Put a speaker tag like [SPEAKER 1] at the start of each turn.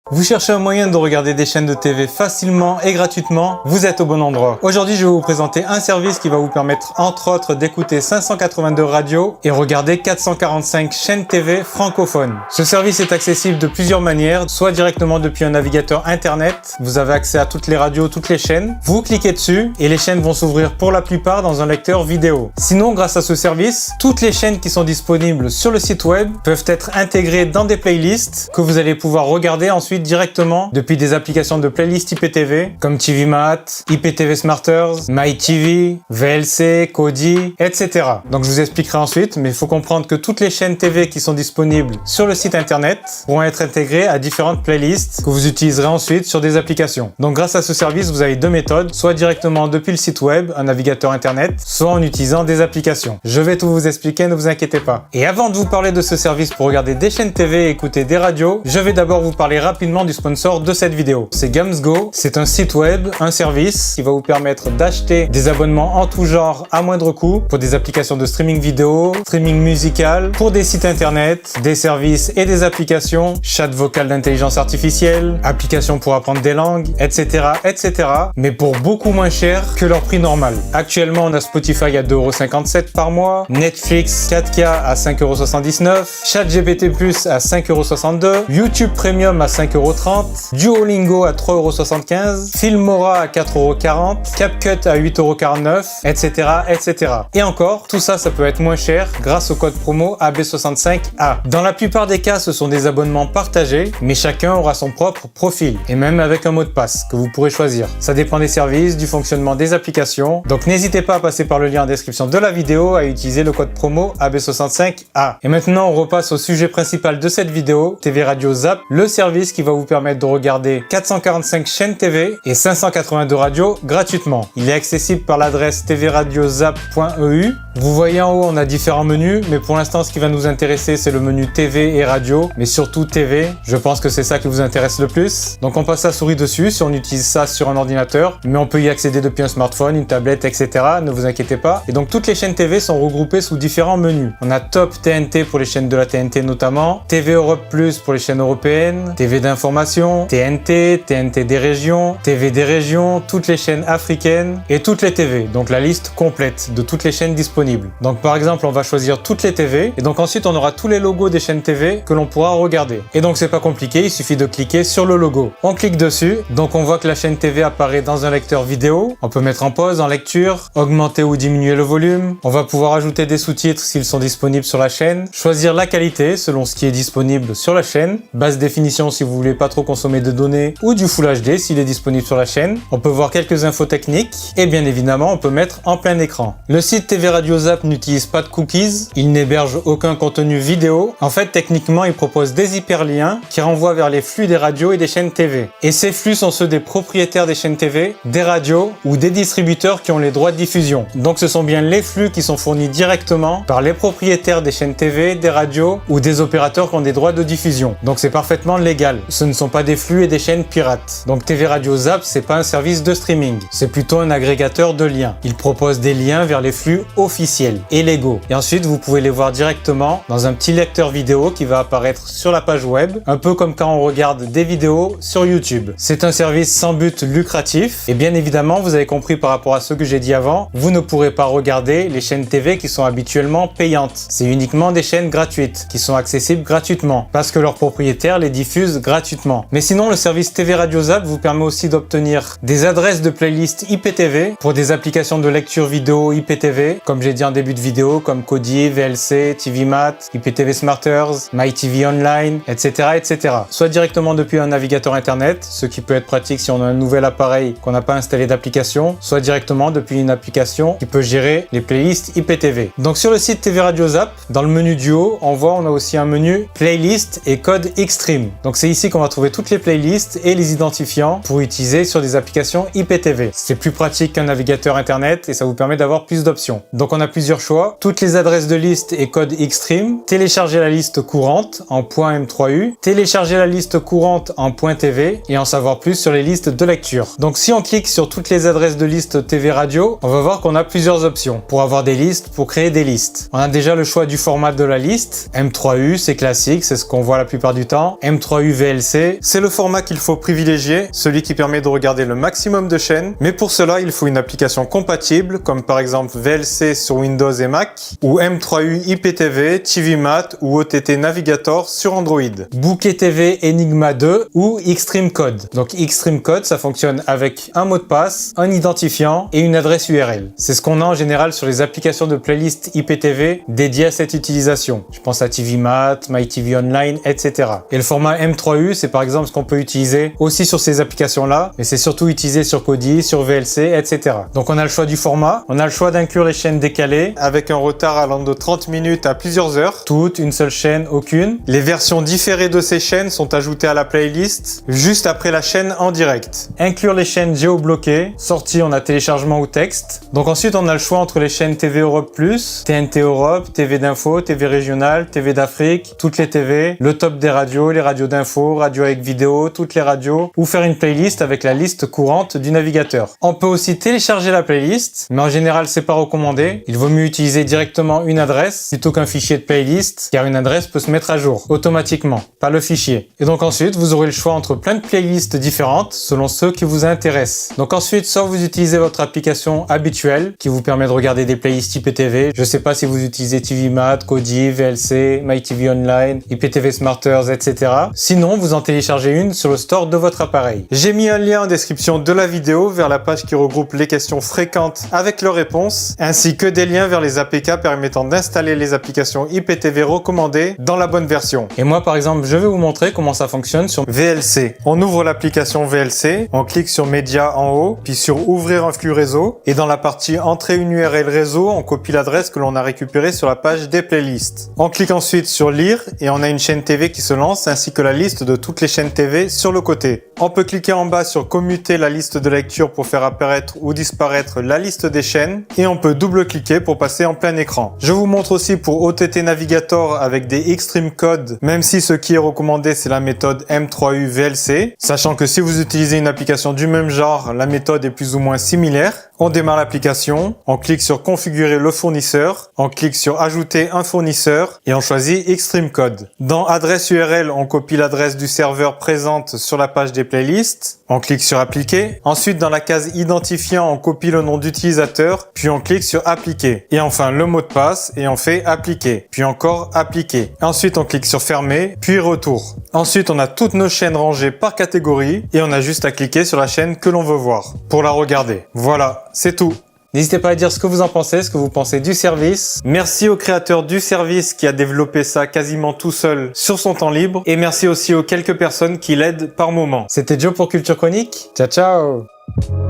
[SPEAKER 1] Vous cherchez un moyen de regarder des chaînes de TV facilement et gratuitement? Vous êtes au bon endroit. Aujourd'hui, je vais vous présenter un service qui va vous permettre, entre autres, d'écouter 582 radios et regarder 445 chaînes TV francophones. Ce service est accessible de plusieurs manières, soit directement depuis un navigateur internet, vous avez accès à toutes les radios, toutes les chaînes, vous cliquez dessus et les chaînes vont s'ouvrir pour la plupart dans un lecteur vidéo. Sinon, grâce à ce service, toutes les chaînes qui sont disponibles sur le site web peuvent être intégrées dans des playlists que vous allez pouvoir regarder ensuite directement depuis des applications de playlist IPTV comme TV Mat, IPTV Smarters, MyTV, VLC, Kodi, etc. Donc je vous expliquerai ensuite, mais il faut comprendre que toutes les chaînes TV qui sont disponibles sur le site internet pourront être intégrées à différentes playlists que vous utiliserez ensuite sur des applications. Donc grâce à ce service, vous avez deux méthodes, soit directement depuis le site web, un navigateur internet, soit en utilisant des applications. Je vais tout vous expliquer, ne vous inquiétez pas. Et avant de vous parler de ce service pour regarder des chaînes TV et écouter des radios, je vais d'abord vous parler rapidement du sponsor de cette vidéo. C'est GamsGo, c'est un site web, un service qui va vous permettre d'acheter des abonnements en tout genre à moindre coût pour des applications de streaming vidéo, streaming musical, pour des sites internet, des services et des applications, chat vocal d'intelligence artificielle, applications pour apprendre des langues, etc., etc., mais pour beaucoup moins cher que leur prix normal. Actuellement, on a Spotify à 2,57€ par mois, Netflix 4K à 5,79€, ChatGPT Plus à 5,62€, YouTube Premium à 5,30€, Duolingo à 3,75€, Filmora à 4,40€, CapCut à 8,49€, etc., etc. Et encore, tout ça, ça peut être moins cher grâce au code promo AB65A. Dans la plupart des cas, ce sont des abonnements partagés, mais chacun aura son propre profil, et même avec un mot de passe que vous pourrez choisir. Ça dépend des services, du fonctionnement des applications, donc n'hésitez pas à passer par le lien en description de la vidéo à utiliser le code promo AB65A. Et maintenant, on repasse au sujet principal de cette vidéo, TV Radio Zap, le service qui va vous permettre de regarder 445 chaînes TV et 582 radios gratuitement. Il est accessible par l'adresse tvradiozap.eu. Vous voyez en haut, on a différents menus, mais pour l'instant, ce qui va nous intéresser, c'est le menu TV et radio, mais surtout TV. Je pense que c'est ça qui vous intéresse le plus. Donc on passe la souris dessus si on utilise ça sur un ordinateur, mais on peut y accéder depuis un smartphone, une tablette, etc. Ne vous inquiétez pas. Et donc toutes les chaînes TV sont regroupées sous différents menus. On a Top TNT pour les chaînes de la TNT notamment, TV Europe Plus pour les chaînes européennes, TV d'information, TNT, TNT des régions, TV des régions, toutes les chaînes africaines et toutes les TV. Donc la liste complète de toutes les chaînes disponibles. Donc par exemple, on va choisir toutes les TV et donc ensuite on aura tous les logos des chaînes TV que l'on pourra regarder. Et donc c'est pas compliqué, il suffit de cliquer sur le logo. On clique dessus, donc on voit que la chaîne TV apparaît dans un lecteur vidéo. On peut mettre en pause, en lecture, augmenter ou diminuer le volume. On va pouvoir ajouter des sous-titres s'ils sont disponibles sur la chaîne, choisir la qualité selon ce qui est disponible sur la chaîne, basse définition si vous voulez pas trop consommer de données ou du Full HD s'il est disponible sur la chaîne. On peut voir quelques infos techniques et bien évidemment on peut mettre en plein écran. Le site TV Radio Zap n'utilise pas de cookies, il n'héberge aucun contenu vidéo. En fait, techniquement, il propose des hyperliens qui renvoient vers les flux des radios et des chaînes TV. Et ces flux sont ceux des propriétaires des chaînes TV, des radios ou des distributeurs qui ont les droits de diffusion. Donc ce sont bien les flux qui sont fournis directement par les propriétaires des chaînes TV, des radios ou des opérateurs qui ont des droits de diffusion. Donc c'est parfaitement légal. Ce ne sont pas des flux et des chaînes pirates. Donc TV Radio Zap, c'est pas un service de streaming. C'est plutôt un agrégateur de liens. Il propose des liens vers les flux officiels et légaux. Et ensuite, vous pouvez les voir directement dans un petit lecteur vidéo qui va apparaître sur la page web, un peu comme quand on regarde des vidéos sur YouTube. C'est un service sans but lucratif et bien évidemment, vous avez compris par rapport à ce que j'ai dit avant, vous ne pourrez pas regarder les chaînes TV qui sont habituellement payantes. C'est uniquement des chaînes gratuites qui sont accessibles gratuitement parce que leurs propriétaires les diffusent gratuitement. Mais sinon, le service TV Radio Zap vous permet aussi d'obtenir des adresses de playlists IPTV pour des applications de lecture vidéo IPTV, comme j'ai dit en début de vidéo, comme Kodi, VLC, TV Mat, IPTV Smarters, MyTV Online, etc., etc. Soit directement depuis un navigateur internet, ce qui peut être pratique si on a un nouvel appareil qu'on n'a pas installé d'application, soit directement depuis une application qui peut gérer les playlists IPTV. Donc sur le site TV Radio Zap, dans le menu du haut, on a aussi un menu playlist et code Xstream. Donc c'est ici qu'on va trouver toutes les playlists et les identifiants pour utiliser sur des applications IPTV. C'est plus pratique qu'un navigateur internet et ça vous permet d'avoir plus d'options. Donc on a plusieurs choix. Toutes les adresses de liste et code Xstream, télécharger la liste courante en .m3u, télécharger la liste courante en .tv et en savoir plus sur les listes de lecture. Donc si on clique sur toutes les adresses de liste TV radio, on va voir qu'on a plusieurs options pour avoir des listes, pour créer des listes. On a déjà le choix du format de la liste. M3U, c'est classique, c'est ce qu'on voit la plupart du temps. M3U VLC, c'est le format qu'il faut privilégier, celui qui permet de regarder le maximum de chaînes. Mais pour cela, il faut une application compatible, comme par exemple VLC sur Windows et Mac, ou M3U IPTV, TVMAT ou OTT Navigator sur Android. Bouquet TV Enigma 2 ou Xstream Code. Donc Xstream Code, ça fonctionne avec un mot de passe, un identifiant et une adresse URL. C'est ce qu'on a en général sur les applications de playlist IPTV dédiées à cette utilisation. Je pense à TVMAT, MyTV Online, etc. Et le format M3U, c'est par exemple ce qu'on peut utiliser aussi sur ces applications-là, mais c'est surtout utilisé sur Kodi, sur VLC, etc. Donc on a le choix du format, on a le choix d'inclure les chaînes décalées avec un retard allant de 30 minutes à plusieurs heures. Toutes, une seule chaîne, aucune. Les versions différées de ces chaînes sont ajoutées à la playlist juste après la chaîne en direct. Inclure les chaînes géobloquées. Sortie, on a téléchargement ou texte. Donc ensuite, on a le choix entre les chaînes TV Europe+, TNT Europe, TV d'info, TV régionale, TV d'Afrique, toutes les TV, le top des radios, les radios d'info, radio avec vidéo, toutes les radios, ou faire une playlist avec la liste courante du navigateur. On peut aussi télécharger la playlist, mais en général, c'est pas recommandé. Il vaut mieux utiliser directement une adresse plutôt qu'un fichier de playlist, car une adresse peut se mettre à jour automatiquement, pas le fichier. Et donc ensuite, vous aurez le choix entre plein de playlists différentes selon ceux qui vous intéressent. Donc ensuite, soit vous utilisez votre application habituelle qui vous permet de regarder des playlists IPTV. Je sais pas si vous utilisez TVMAT, Kodi, VLC, MyTV Online, IPTV Smarters, etc. Sinon, vous en téléchargez une sur le store de votre appareil. J'ai mis un lien en description de la vidéo vers la page qui regroupe les questions fréquentes avec leurs réponses, ainsi que des liens vers les APK permettant d'installer les applications IPTV recommandées dans la bonne version. Et moi, par exemple, je vais vous montrer comment ça fonctionne sur VLC. On ouvre l'application VLC, on clique sur Média en haut, puis sur Ouvrir un flux réseau, et dans la partie Entrer une URL réseau, on copie l'adresse que l'on a récupérée sur la page des playlists. On clique ensuite sur Lire, et on a une chaîne TV qui se lance, ainsi que la liste de toutes les chaînes TV sur le côté. On peut cliquer en bas sur Commuter la liste de lecture pour faire apparaître ou disparaître la liste des chaînes, et on peut double-cliquer pour passer en plein écran. Je vous montre aussi pour OTT Navigator avec des Xstream Code, même si ce qui est recommandé c'est la méthode M3U VLC, sachant que si vous utilisez une application du même genre, la méthode est plus ou moins similaire. On démarre l'application, on clique sur Configurer le fournisseur, on clique sur Ajouter un fournisseur et on choisit Xstream Code. Dans Adresse URL, on copie l'adresse du serveur présente sur la page des playlists, on clique sur Appliquer. Ensuite, dans la case Identifiant, on copie le nom d'utilisateur, puis on clique sur Appliquer. Et enfin, le mot de passe et on fait Appliquer, puis encore Appliquer. Ensuite, on clique sur Fermer, puis Retour. Ensuite, on a toutes nos chaînes rangées par catégorie et on a juste à cliquer sur la chaîne que l'on veut voir pour la regarder. Voilà. C'est tout. N'hésitez pas à dire ce que vous en pensez, ce que vous pensez du service. Merci au créateur du service qui a développé ça quasiment tout seul sur son temps libre. Et merci aussi aux quelques personnes qui l'aident par moment. C'était Joe pour Culture Chronique. Ciao, ciao!